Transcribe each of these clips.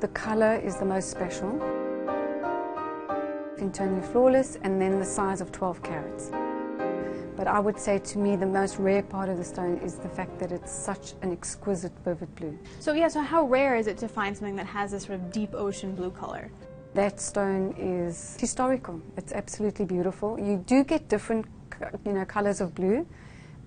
the color is the most special, internally flawless, and then the size of 12 carats. But I would say to me the most rare part of the stone is the fact that it's such an exquisite vivid blue. So yeah, so how rare is it to find something that has this sort of deep ocean blue color? That stone is historical. It's absolutely beautiful. You do get different, colors of blue,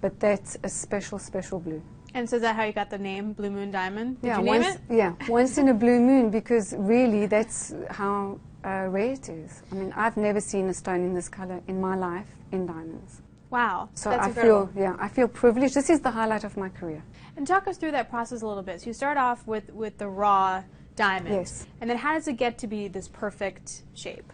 but that's a special, special blue. And so is that how you got the name Blue Moon Diamond? Did Yeah, you name it? Yeah, once in a blue moon, because really that's how rare it is. I mean, I've never seen a stone in this color in my life in diamonds. Wow, so that's I incredible. I feel privileged. This is the highlight of my career. And talk us through that process a little bit. So you start off with the raw diamond. Yes. And then how does it get to be this perfect shape?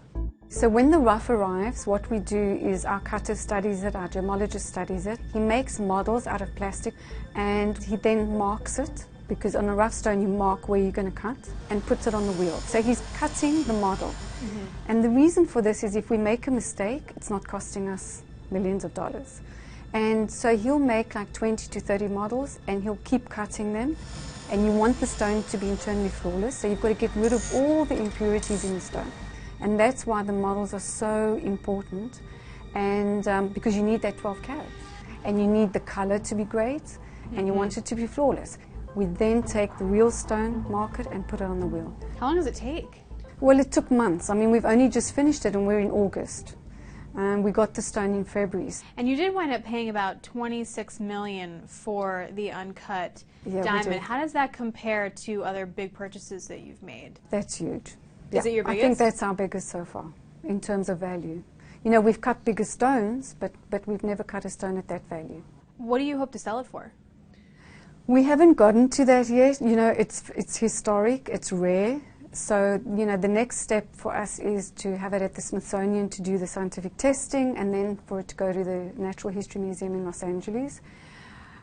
So when the rough arrives, what we do is our cutter studies it, our gemologist studies it. He makes models out of plastic and he then marks it, because on a rough stone you mark where you're going to cut, and puts it on the wheel. So he's cutting the model. Mm-hmm. And the reason for this is if we make a mistake, it's not costing us millions of dollars. And so he'll make like 20 to 30 models and he'll keep cutting them. And you want the stone to be internally flawless, so you've got to get rid of all the impurities in the stone. And that's why the models are so important, and because you need that 12 carats. And you need the color to be great, and you want it to be flawless. We then take the real stone, mark it, and put it on the wheel. How long does it take? Well, it took months. I mean, we've only just finished it and we're in August. We got the stone in February. And you did wind up paying about $26 million for the uncut diamond. How does that compare to other big purchases that you've made? That's huge. Is it your biggest? I think that's our biggest so far in terms of value. You know, we've cut bigger stones, but we've never cut a stone at that value. What do you hope to sell it for? We haven't gotten to that yet. You know, it's historic, it's rare. So, you know, the next step for us is to have it at the Smithsonian to do the scientific testing, and then for it to go to the Natural History Museum in Los Angeles.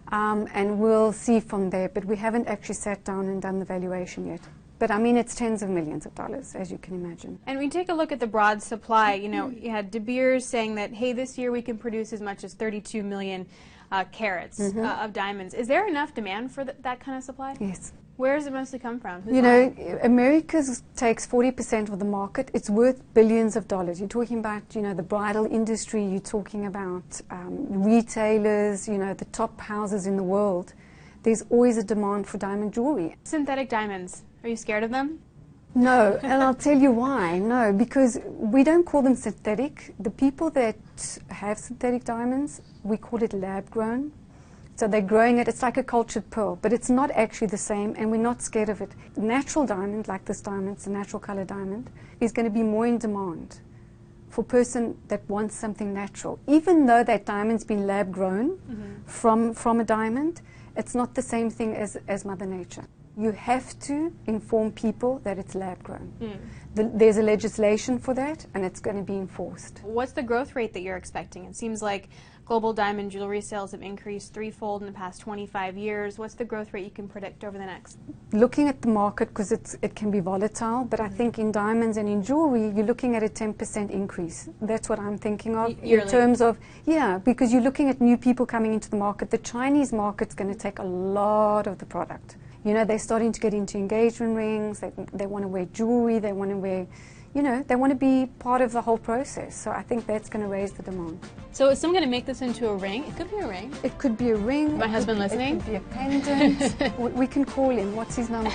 And we'll see from there, but we haven't actually sat down and done the valuation yet. But I mean, it's tens of millions of dollars, as you can imagine. And when you take a look at the broad supply, you know, you had De Beers saying that, hey, this year we can produce as much as 32 million carats of diamonds. Is there enough demand for that kind of supply? Yes. Where does it mostly come from? Who's you know, America takes 40% of the market. It's worth billions of dollars. You're talking about, you know, the bridal industry. You're talking about retailers, you know, the top houses in the world. There's always a demand for diamond jewelry. Synthetic diamonds. Are you scared of them? No, and I'll tell you why. No, because we don't call them synthetic. The people that have synthetic diamonds, we call it lab-grown. So they're growing it. It's like a cultured pearl, but it's not actually the same, and we're not scared of it. Natural diamond, like this diamond, it's a natural color diamond, is going to be more in demand for a person that wants something natural. Even though that diamond's been lab-grown from a diamond, it's not the same thing as Mother Nature. You have to inform people that it's lab-grown. There's a legislation for that, and it's going to be enforced. What's the growth rate that you're expecting? It seems like global diamond jewelry sales have increased threefold in the past 25 years. What's the growth rate you can predict over the next? Looking at the market, because it can be volatile, but I think in diamonds and in jewelry, you're looking at a 10% increase. That's what I'm thinking of. Yearly. In terms of, yeah, because you're looking at new people coming into the market. The Chinese market's going to take a lot of the product. You know, they're starting to get into engagement rings, they want to wear jewelry, they want to wear, you know, they want to be part of the whole process. So I think that's going to raise the demand. So is someone going to make this into a ring? It could be a ring. It could be a ring. My husband listening? It could be a pendant. We can call him. What's his number?